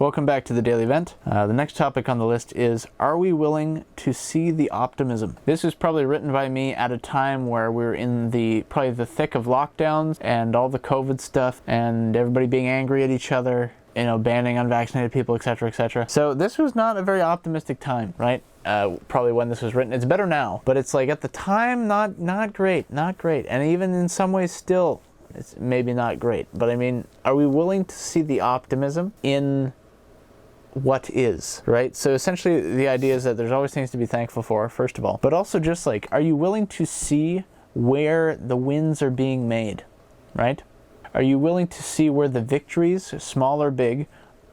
Welcome back to the Daily Vent. The next topic on the list is, are we willing to see the optimism? This was probably written by me at a time where we were in probably the thick of lockdowns and all the COVID stuff and everybody being angry at each other, banning unvaccinated people, etc., etc. So this was not a very optimistic time, right? Probably when this was written. It's better now, but it's like at the time, not great. And even in some ways still, it's maybe not great. But I mean, are we willing to see the optimism in what is, right? So essentially the idea is that there's always things to be thankful for, first of all, but also just like, are you willing to see where the wins are being made, right? Are you willing to see where the victories, small or big,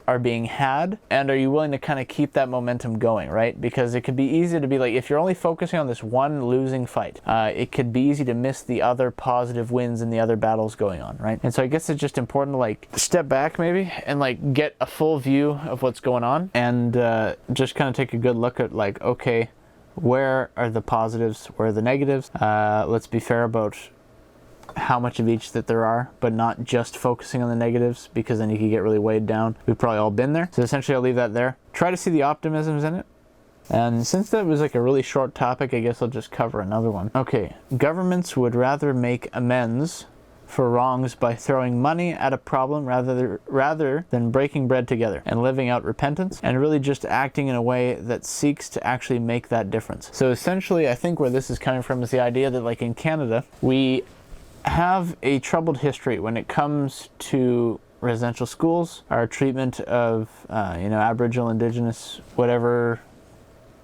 are being had? And are you willing to kind of keep that momentum going, right? Because it could be easy to be like, if you're only focusing on this one losing fight, it could be easy to miss the other positive wins and the other battles going on, right? And so I guess it's just important to like step back maybe and like get a full view of what's going on and just kind of take a good look at like, okay, where are the positives, where are the negatives? Let's be fair about how much of each that there are, but not just focusing on the negatives, because then you can get really weighed down. We've probably all been there. So essentially I'll leave that there. Try to see the optimisms in it. And since that was like a really short topic, I guess I'll just cover another one. Okay, governments would rather make amends for wrongs by throwing money at a problem rather than breaking bread together and living out repentance and really just acting in a way that seeks to actually make that difference. So essentially I think where this is coming from is the idea that like in Canada, we have a troubled history when it comes to residential schools, our treatment of Aboriginal, Indigenous, whatever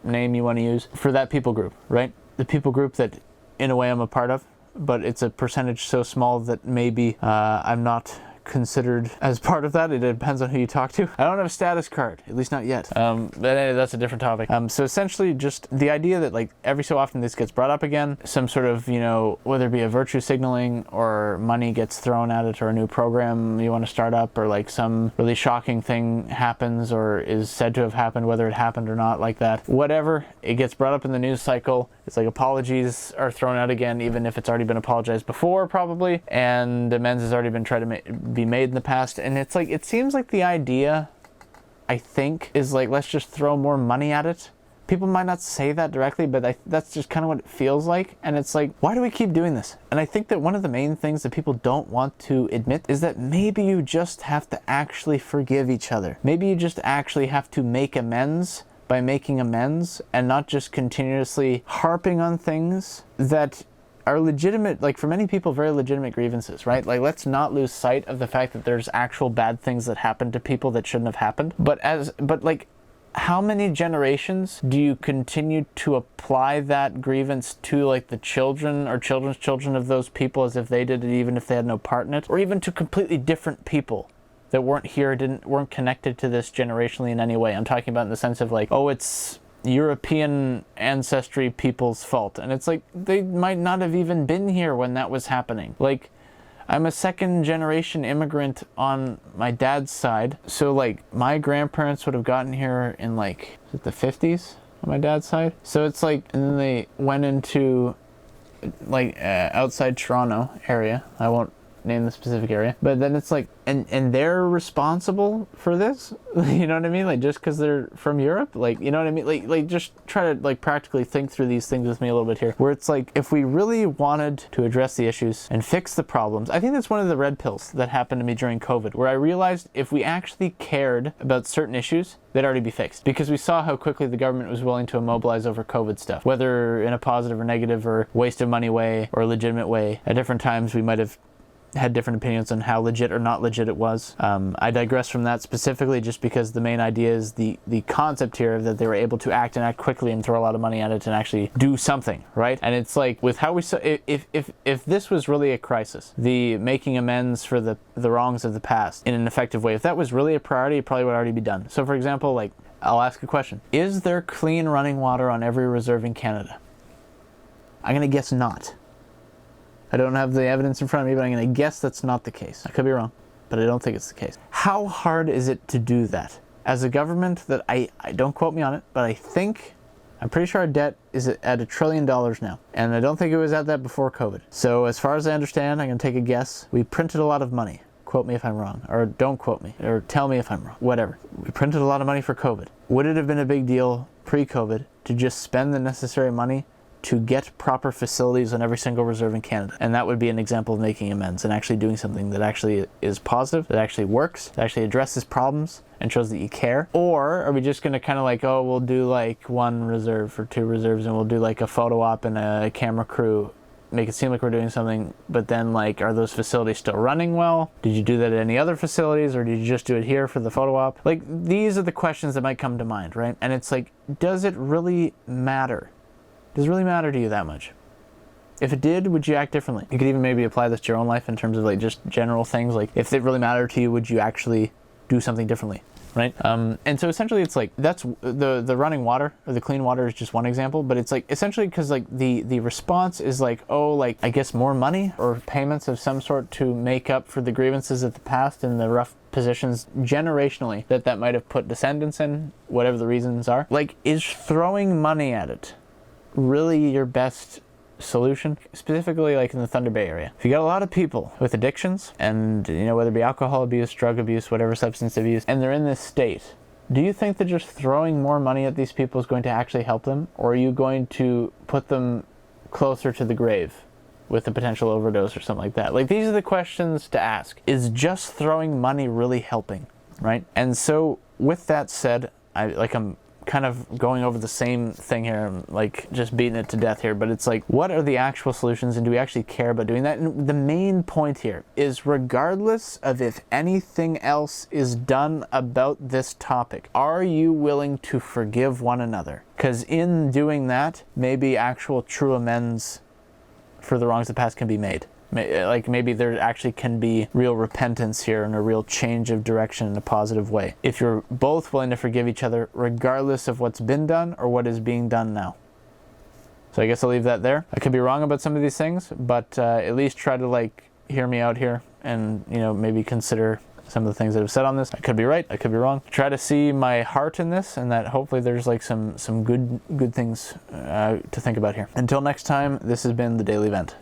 name you want to use for that people group, right? The people group that in a way I'm a part of, but it's a percentage so small that maybe I'm not considered as part of that. It depends on who you talk to. I don't have a status card, at least not yet. But anyway, that's a different topic. So essentially just the idea that like every so often this gets brought up again, some sort of, whether it be a virtue signaling or money gets thrown at it or a new program you want to start up or like some really shocking thing happens or is said to have happened, whether it happened or not, like that. Whatever, it gets brought up in the news cycle. It's like apologies are thrown out again, even if it's already been apologized before probably, and amends has already been tried to be made in the past. And it's like, it seems like the idea, I think, is like, let's just throw more money at it. People might not say that directly, but that's just kind of what it feels like. And it's like, why do we keep doing this? And I think that one of the main things that people don't want to admit is that maybe you just have to actually forgive each other. Maybe you just actually have to make amends by making amends and not just continuously harping on things that are legitimate, like for many people, very legitimate grievances, right? Like, let's not lose sight of the fact that there's actual bad things that happen to people that shouldn't have happened. But like, how many generations do you continue to apply that grievance to like the children or children's children of those people as if they did it, even if they had no part in it, or even to completely different people that weren't here, weren't connected to this generationally in any way? I'm talking about in the sense of like, oh, it's European ancestry people's fault. And it's like, they might not have even been here when that was happening. Like, I'm a second generation immigrant on my dad's side. So like my grandparents would have gotten here in like, is it the 50s on my dad's side? So it's like, and then they went into like outside Toronto area. I won't name the specific area, but then it's like, and they're responsible for this. You know what I mean? Like, just because they're from Europe, like, you know what I mean? Like just try to like practically think through these things with me a little bit here, where it's like, if we really wanted to address the issues and fix the problems, I think that's one of the red pills that happened to me during COVID, where I realized if we actually cared about certain issues, they'd already be fixed, because we saw how quickly the government was willing to immobilize over COVID stuff, whether in a positive or negative or waste of money way or legitimate way. At different times we might have had different opinions on how legit or not legit it was. I digress from that specifically just because the main idea is the concept here that they were able to act quickly and throw a lot of money at it and actually do something, right? And it's like, with how we saw, if this was really a crisis, the making amends for the wrongs of the past in an effective way, if that was really a priority, it probably would already be done. So for example, like, I'll ask a question. Is there clean running water on every reserve in Canada? I'm gonna guess not. I don't have the evidence in front of me, but I'm going to guess that's not the case. I could be wrong, but I don't think it's the case. How hard is it to do that? As a government that I don't quote me on it, but I'm pretty sure our debt is at $1 trillion now. And I don't think it was at that before COVID. So as far as I understand, I'm going to take a guess. We printed a lot of money. quote me if I'm wrong, or don't quote me, or tell me if I'm wrong, whatever. We printed a lot of money for COVID. Would it have been a big deal pre-COVID to just spend the necessary money to get proper facilities on every single reserve in Canada? And that would be an example of making amends and actually doing something that actually is positive, that actually works, that actually addresses problems and shows that you care. Or are we just going to kind of like, oh, we'll do like 1 reserve or 2 reserves and we'll do like a photo op and a camera crew, make it seem like we're doing something, but then like, are those facilities still running well? Did you do that at any other facilities, or did you just do it here for the photo op? Like, these are the questions that might come to mind, right? And it's like, does it really matter? Does it really matter to you that much? If it did, would you act differently? You could even maybe apply this to your own life in terms of like just general things. Like, if it really mattered to you, would you actually do something differently? Right? And so essentially it's like, that's the running water or the clean water is just one example, but it's like essentially because like the response is like, oh, like I guess more money or payments of some sort to make up for the grievances of the past and the rough positions generationally that might have put descendants in, whatever the reasons are. Like, is throwing money at it really your best solution? Specifically like in the Thunder Bay area, if you got a lot of people with addictions and, you know, whether it be alcohol abuse, drug abuse, whatever, substance abuse, and they're in this state, do you think that just throwing more money at these people is going to actually help them? Or are you going to put them closer to the grave with a potential overdose or something like that? Like, these are the questions to ask. Is just throwing money really helping, right? And so with that said, I'm kind of going over the same thing here. I'm like just beating it to death here, but it's like, what are the actual solutions, and do we actually care about doing that? And the main point here is, regardless of if anything else is done about this topic, are you willing to forgive one another? Because in doing that, maybe actual true amends for the wrongs of the past can be made. Like, maybe there actually can be real repentance here and a real change of direction in a positive way, if you're both willing to forgive each other regardless of what's been done or what is being done now. So I guess I'll leave that there. I could be wrong about some of these things, but at least try to like hear me out here and, you know, maybe consider some of the things that I've said on this. I could be right, I could be wrong. Try to see my heart in this, and that hopefully there's like some good things to think about here. Until next time, this has been The Daily Vent.